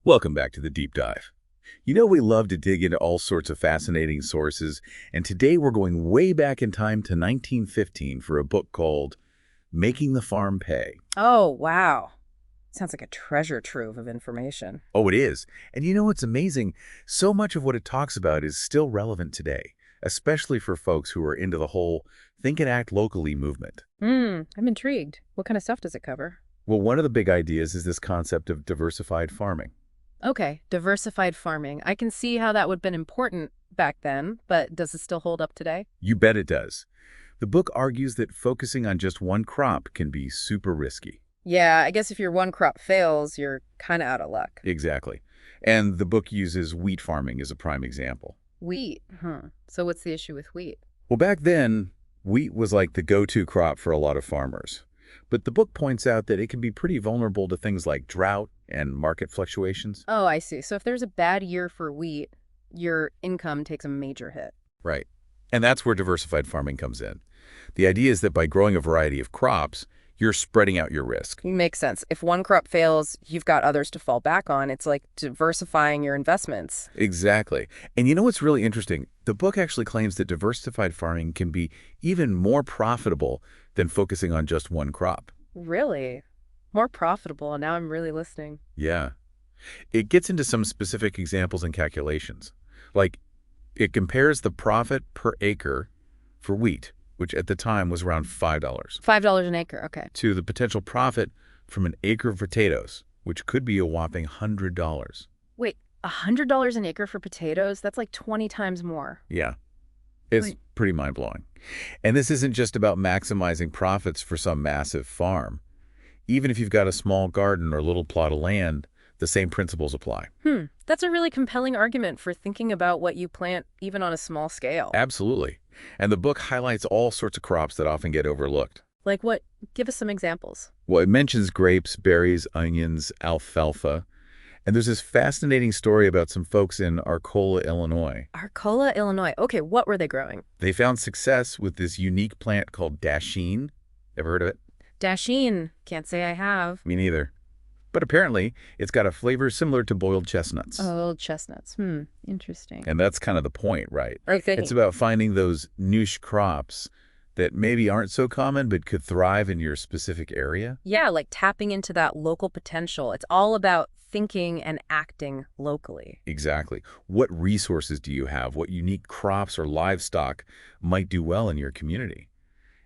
Welcome back to the Deep Dive. You know we love to dig into all sorts of fascinating sources, and today we're going way back in time to 1915 for a book called Making the Farm Pay. Oh, wow. Sounds like a treasure trove of information. Oh, it is. And you know what's amazing? So much of what it talks about is still relevant today, especially for folks who are into the whole think and act locally movement. I'm intrigued. What kind of stuff does it cover? Well, one of the big ideas is this concept of diversified farming. Okay, diversified farming. I can see how that would have been important back then, but does it still hold up today? You bet it does. The book argues that focusing on just one crop can be super risky. Yeah, I guess if your one crop fails, you're kind of out of luck. Exactly. And the book uses wheat farming as a prime example. Wheat, huh? So what's the issue with wheat? Well, back then, wheat was like the go-to crop for a lot of farmers. But the book points out that it can be pretty vulnerable to things like drought and market fluctuations. Oh, I see. So if there's a bad year for wheat, your income takes a major hit. Right. And that's where diversified farming comes in. The idea is that by growing a variety of crops, you're spreading out your risk. Makes sense. If one crop fails, you've got others to fall back on. It's like diversifying your investments. Exactly. And you know what's really interesting? The book actually claims that diversified farming can be even more profitable than focusing on just one crop. Really? More profitable. Now I'm really listening. Yeah. It gets into some specific examples and calculations. Like, it compares the profit per acre for wheat, which at the time was around $5, $5 an acre. Okay. to the potential profit from an acre of potatoes, which could be a whopping $100. Wait, $100 an acre for potatoes? That's like 20 times more. Yeah, it's Wait. pretty mind-blowing. And this isn't just about maximizing profits for some massive farm. Even if you've got a small garden or little plot of land, the same principles apply. That's a really compelling argument for thinking about what you plant even on a small scale. Absolutely. And the book highlights all sorts of crops that often get overlooked. Like what? Give us some examples. Well, it mentions grapes, berries, onions, alfalfa. And there's this fascinating story about some folks in Arcola, Illinois. Arcola, Illinois. Okay, what were they growing? They found success with this unique plant called dasheen. Ever heard of it? Dasheen. Can't say I have. Me neither. But apparently, it's got a flavor similar to boiled chestnuts. Oh, chestnuts. Interesting. And that's kind of the point, right? Okay. It's about finding those niche crops that maybe aren't so common but could thrive in your specific area. Yeah, like tapping into that local potential. It's all about thinking and acting locally. Exactly. What resources do you have? What unique crops or livestock might do well in your community?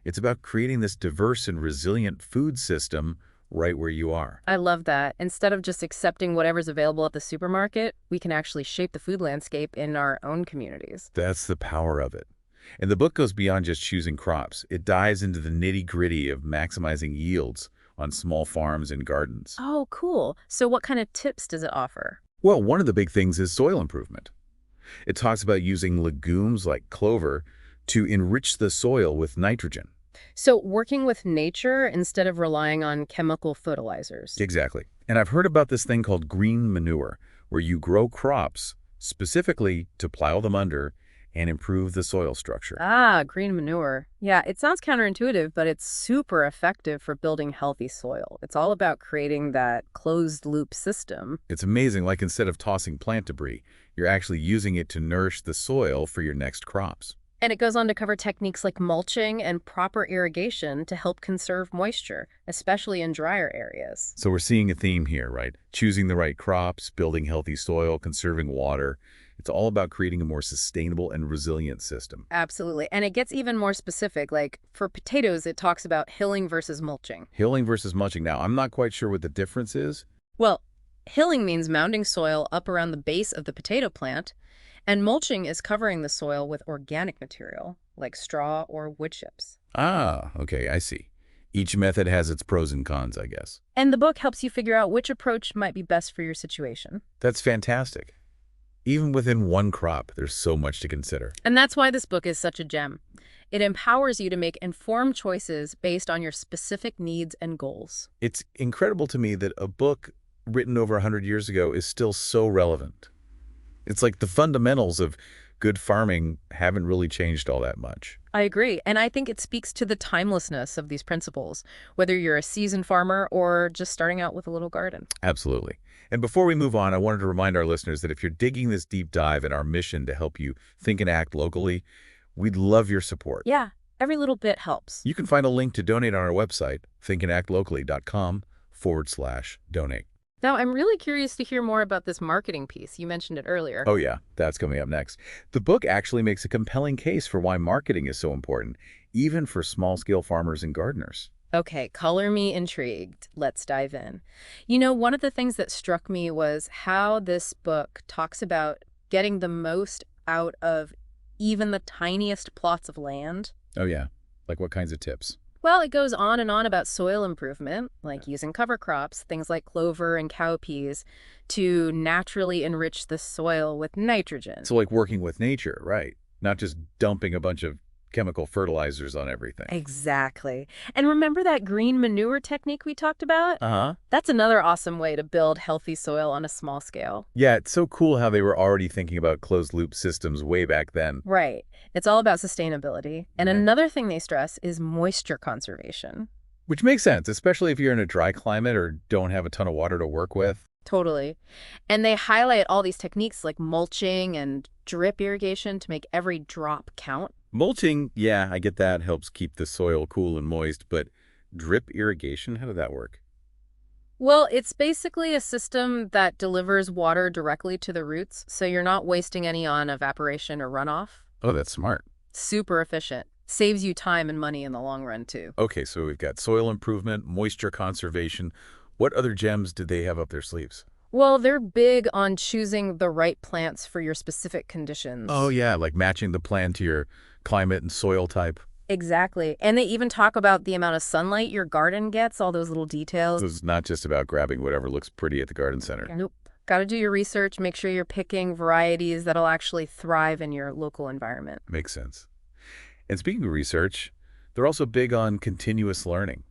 It's about creating this diverse and resilient food system right where you are. I love that. Instead of just accepting whatever's available at the supermarket, we can actually shape the food landscape in our own communities. That's the power of it. And the book goes beyond just choosing crops. It dives into the nitty-gritty of maximizing yields on small farms and gardens. Oh, cool. So what kind of tips does it offer? Well, one of the big things is soil improvement. It talks about using legumes like clover to enrich the soil with nitrogen. So working with nature instead of relying on chemical fertilizers. Exactly. And I've heard about this thing called green manure, where you grow crops specifically to plow them under and improve the soil structure. Ah, green manure. Yeah, it sounds counterintuitive, but it's super effective for building healthy soil. It's all about creating that closed loop system. It's amazing, like instead of tossing plant debris, you're actually using it to nourish the soil for your next crops. And it goes on to cover techniques like mulching and proper irrigation to help conserve moisture, especially in drier areas. So we're seeing a theme here, right? Choosing the right crops, building healthy soil, conserving water. It's all about creating a more sustainable and resilient system. Absolutely. And it gets even more specific. Like for potatoes, it talks about hilling versus mulching. Hilling versus mulching. Now, I'm not quite sure what the difference is. Well, hilling means mounding soil up around the base of the potato plant, and mulching is covering the soil with organic material, like straw or wood chips. Ah, okay, I see. Each method has its pros and cons, I guess. And the book helps you figure out which approach might be best for your situation. That's fantastic. Even within one crop, there's so much to consider. And that's why this book is such a gem. It empowers you to make informed choices based on your specific needs and goals. It's incredible to me that a book written over 100 years ago is still so relevant. It's like the fundamentals of good farming haven't really changed all that much. I agree. And I think it speaks to the timelessness of these principles, whether you're a seasoned farmer or just starting out with a little garden. Absolutely. And before we move on, I wanted to remind our listeners that if you're digging this deep dive in our mission to help you think and act locally, we'd love your support. Yeah, every little bit helps. You can find a link to donate on our website, thinkandactlocally.com/donate. Now, I'm really curious to hear more about this marketing piece. You mentioned it earlier. Oh yeah, that's coming up next. The book actually makes a compelling case for why marketing is so important, even for small-scale farmers and gardeners. Okay, color me intrigued. Let's dive in. You know, one of the things that struck me was how this book talks about getting the most out of even the tiniest plots of land. Oh yeah, like what kinds of tips? Well, it goes on and on about soil improvement, like using cover crops, things like clover and cowpeas, to naturally enrich the soil with nitrogen. So like working with nature, right? Not just dumping a bunch of chemical fertilizers on everything. Exactly. And remember that green manure technique we talked about? Uh-huh. That's another awesome way to build healthy soil on a small scale. Yeah, it's so cool how they were already thinking about closed-loop systems way back then. Right. It's all about sustainability. And Yeah. another thing they stress is moisture conservation. Which makes sense, especially if you're in a dry climate or don't have a ton of water to work with. Totally. And they highlight all these techniques like mulching and drip irrigation to make every drop count. Mulching, yeah, I get that, helps keep the soil cool and moist, but drip irrigation, how did that work? Well, it's basically a system that delivers water directly to the roots, so you're not wasting any on evaporation or runoff. Oh, that's smart. Super efficient. Saves you time and money in the long run, too. Okay, so we've got soil improvement, moisture conservation. What other gems did they have up their sleeves? Well, they're big on choosing the right plants for your specific conditions. Oh, yeah, like matching the plant to your climate and soil type. Exactly. And they even talk about the amount of sunlight your garden gets, all those little details. So it's not just about grabbing whatever looks pretty at the garden center. Nope. Got to do your research, make sure you're picking varieties that'll actually thrive in your local environment. Makes sense. And speaking of research, they're also big on continuous learning,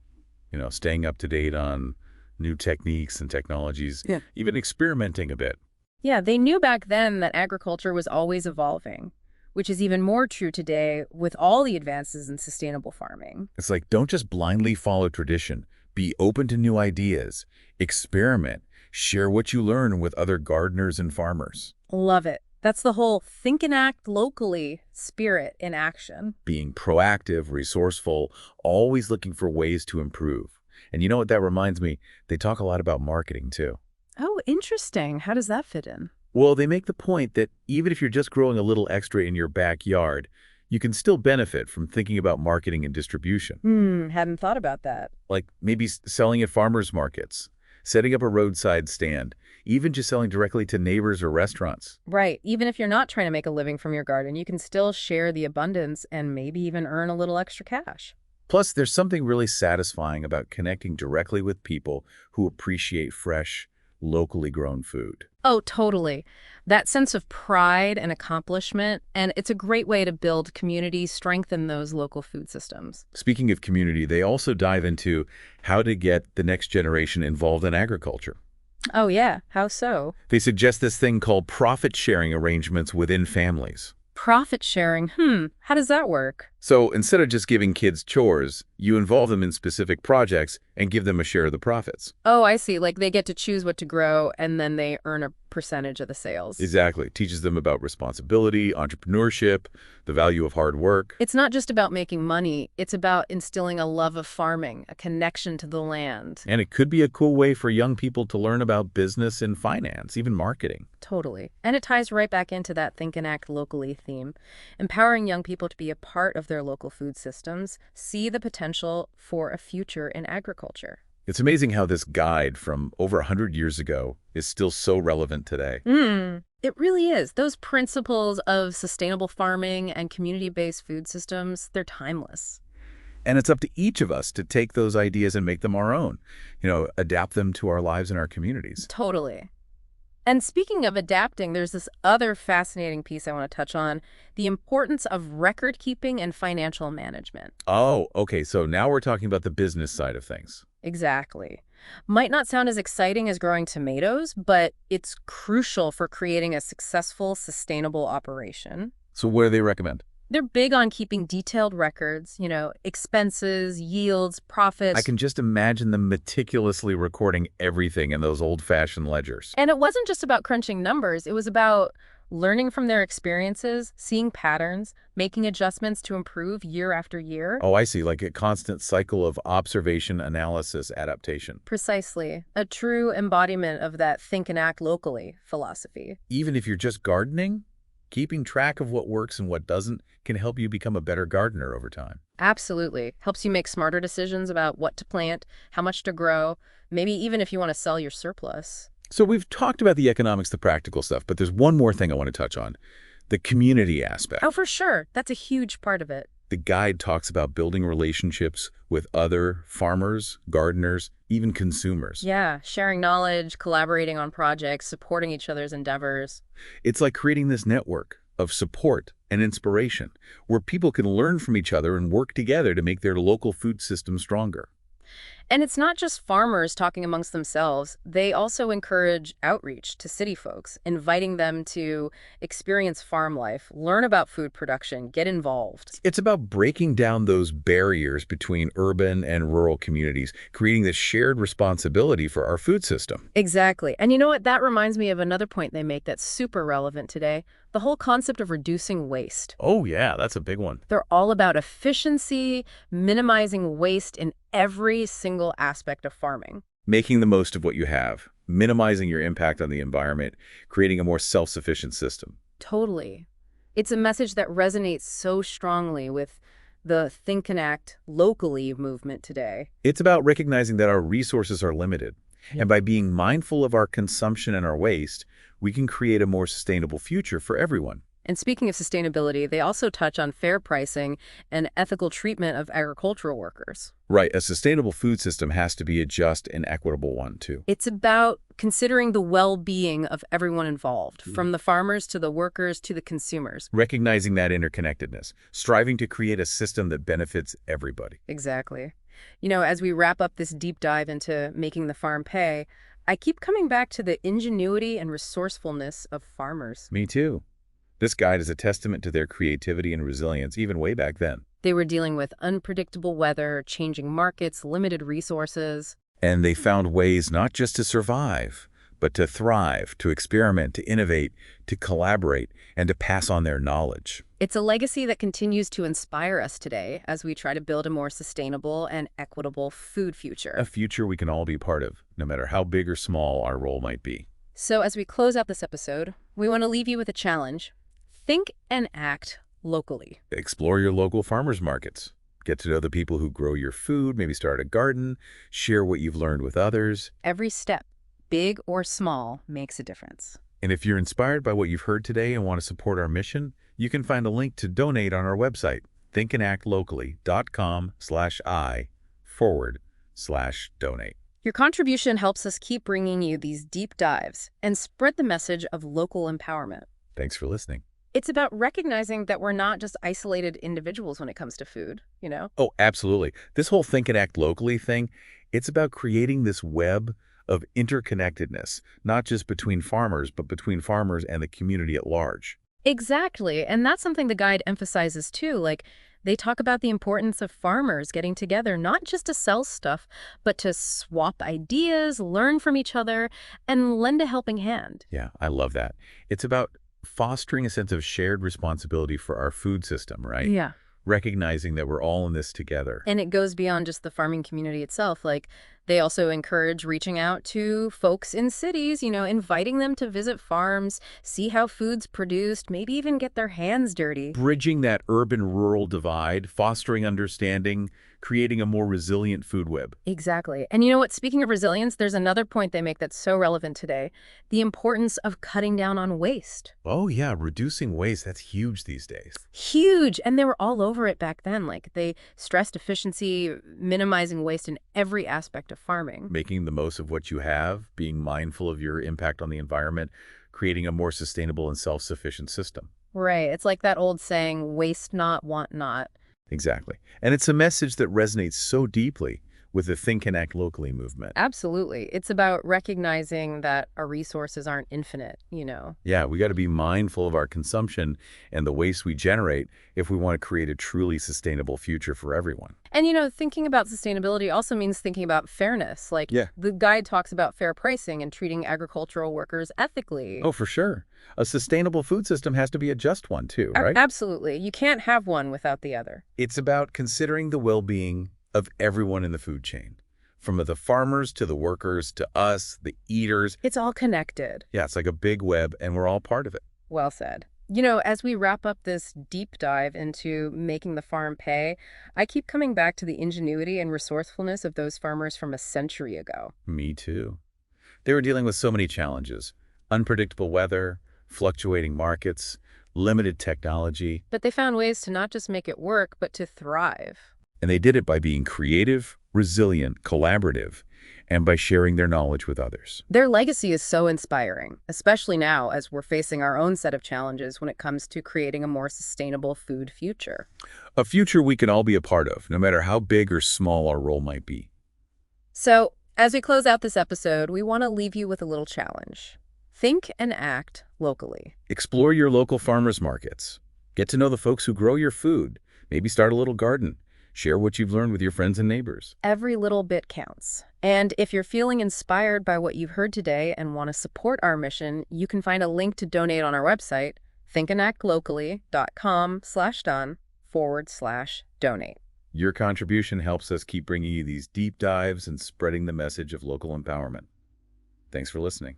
staying up to date on new techniques and technologies, Yeah. even experimenting a bit. Yeah, they knew back then that agriculture was always evolving, which is even more true today with all the advances in sustainable farming. It's like, don't just blindly follow tradition. Be open to new ideas. Experiment. Share what you learn with other gardeners and farmers. Love it. That's the whole think and act locally spirit in action. Being proactive, resourceful, always looking for ways to improve. And you know what that reminds me? They talk a lot about marketing, too. Oh, interesting. How does that fit in? Well, they make the point that even if you're just growing a little extra in your backyard, you can still benefit from thinking about marketing and distribution. Hadn't thought about that. Like maybe selling at farmers markets, setting up a roadside stand, even just selling directly to neighbors or restaurants. Right. Even if you're not trying to make a living from your garden, you can still share the abundance and maybe even earn a little extra cash. Plus, there's something really satisfying about connecting directly with people who appreciate fresh, locally grown food. Oh, totally. That sense of pride and accomplishment, and it's a great way to build community, strengthen those local food systems. Speaking of community, they also dive into how to get the next generation involved in agriculture. Oh, yeah. How so? They suggest this thing called profit-sharing arrangements within families. Profit sharing. How does that work? So instead of just giving kids chores, you involve them in specific projects and give them a share of the profits. Oh, I see. Like they get to choose what to grow and then they earn a percentage of the sales. Exactly. Teaches them about responsibility, entrepreneurship, the value of hard work. It's not just about making money. It's about instilling a love of farming, a connection to the land. And it could be a cool way for young people to learn about business and finance, even marketing. Totally. And it ties right back into that think and act locally theme. Empowering young people to be a part of their local food systems, see the potential for a future in agriculture. It's amazing how this guide from over 100 years ago is still so relevant today. It really is. Those principles of sustainable farming and community-based food systems, they're timeless. And it's up to each of us to take those ideas and make them our own, adapt them to our lives and our communities. Totally. And speaking of adapting, there's this other fascinating piece I want to touch on, the importance of record keeping and financial management. Oh, okay. So now we're talking about the business side of things. Exactly. Might not sound as exciting as growing tomatoes, but it's crucial for creating a successful, sustainable operation. So what do they recommend? They're big on keeping detailed records, expenses, yields, I profits. can just imagine them meticulously recording everything in those old-fashioned ledgers. And it wasn't just about crunching numbers. It was about learning from their experiences, seeing patterns, making adjustments to improve year after year. Oh, I see, like a constant cycle of observation, analysis, adaptation. Precisely. A true embodiment of that think and act locally philosophy. Even if you're just gardening, keeping track of what works and what doesn't can help you become a better gardener over time. Absolutely. Helps you make smarter decisions about what to plant, how much to grow, maybe even if you want to sell your surplus. So we've talked about the economics, the practical stuff, but there's one more thing I want to touch on, the community Oh, aspect. for sure. That's a huge part of it. The guide talks about building relationships with other farmers, gardeners, even consumers. Yeah, sharing knowledge, collaborating on projects, supporting each other's endeavors. It's like creating this network of support and inspiration where people can learn from each other and work together to make their local food system stronger. And it's not just farmers talking amongst themselves. They also encourage outreach to city folks, inviting them to experience farm life, learn about food production, get involved. It's about breaking down those barriers between urban and rural communities, creating this shared responsibility for our food system. Exactly. And you know what? That reminds me of another point they make that's super relevant today, the whole concept of reducing waste. Oh, yeah, that's a big one. They're all about efficiency, minimizing waste in every single aspect of farming. Making the most of what you have, minimizing your impact on the environment, creating a more self-sufficient system. Totally. It's a message that resonates so strongly with the think and act locally movement today. It's about recognizing that our resources are limited. And by being mindful of our consumption and our waste, we can create a more sustainable future for everyone. And speaking of sustainability, they also touch on fair pricing and ethical treatment of agricultural workers. Right, a sustainable food system has to be a just and equitable one, too. It's about considering the well-being of everyone involved, from the farmers to the workers to the consumers. Recognizing that interconnectedness, striving to create a system that benefits everybody. Exactly. As we wrap up this deep dive into making the farm pay, I keep coming back to the ingenuity and resourcefulness of farmers. Me too. This guide is a testament to their creativity and resilience even way back then. They were dealing with unpredictable weather, changing markets, limited resources. And they found ways not just to survive, but to thrive, to experiment, to innovate, to collaborate, and to pass on their knowledge. It's a legacy that continues to inspire us today as we try to build a more sustainable and equitable food future. A future we can all be part of, no matter how big or small our role might be. So as we close out this episode, we want to leave you with a challenge. Think and act locally. Explore your local farmers markets. Get to know the people who grow your food, maybe start a garden, share what you've learned with others. Every step, big or small, makes a difference. And if you're inspired by what you've heard today and want to support our mission, you can find a link to donate on our website, thinkandactlocally.com/I/donate. Your contribution helps us keep bringing you these deep dives and spread the message of local empowerment. Thanks for listening. It's about recognizing that we're not just isolated individuals when it comes to food. Oh, absolutely. This whole think and act locally thing, it's about creating this web of interconnectedness, not just between farmers, but between farmers and the community at large. Exactly. And that's something the guide emphasizes too. Like, they talk about the importance of farmers getting together, not just to sell stuff, but to swap ideas, learn from each other, and lend a helping hand. Yeah, I love that. It's about fostering a sense of shared responsibility for our food system, right? Yeah. Recognizing that we're all in this together. And it goes beyond just the farming community itself. Like, they also encourage reaching out to folks in cities, inviting them to visit farms, see how food's produced, maybe even get their hands dirty. Bridging that urban-rural divide, fostering understanding, creating a more resilient food web. Exactly. And you know what? Speaking of resilience, there's another point they make that's so relevant today, the importance of cutting down on waste. Oh yeah, reducing waste, that's huge these days. Huge. And they were all over it back then. Like, they stressed efficiency, minimizing waste in every aspect of farming. Making the most of what you have, being mindful of your impact on the environment, creating a more sustainable and self-sufficient system. Right. It's like that old saying, waste not, want not. Exactly. And it's a message that resonates so deeply with the Think and Act Locally movement. Absolutely. It's about recognizing that our resources aren't infinite. Yeah, we got to be mindful of our consumption and the waste we generate if we want to create a truly sustainable future for everyone. And thinking about sustainability also means thinking about fairness. Like Yeah. the guide talks about fair pricing and treating agricultural workers ethically. Oh, for sure. A sustainable food system has to be a just one too, right? Absolutely. You can't have one without the other. It's about considering the well-being of everyone in the food chain, from the farmers to the workers to us, the eaters. It's all connected. Yeah, it's like a big web, and we're all part of it. Well said. As we wrap up this deep dive into making the farm pay, I keep coming back to the ingenuity and resourcefulness of those farmers from a century ago. Me too. They were dealing with so many challenges: unpredictable weather, fluctuating markets, limited technology, But they found ways to not just make it work, but to thrive. and they did it by being creative, resilient, collaborative, and by sharing their knowledge with others. Their legacy is so inspiring, especially now as we're facing our own set of challenges when it comes to creating a more sustainable food future. A future we can all be a part of, no matter how big or small our role might be. So, as we close out this episode, we want to leave you with a little challenge. Think and act locally. Explore your local farmers markets. Get to know the folks who grow your food. Maybe start a little garden. Share what you've learned with your friends and neighbors. Every little bit counts. And if you're feeling inspired by what you've heard today and want to support our mission, you can find a link to donate on our website, thinkandactlocally.com/done/donate. Your contribution helps us keep bringing you these deep dives and spreading the message of local empowerment. Thanks for listening.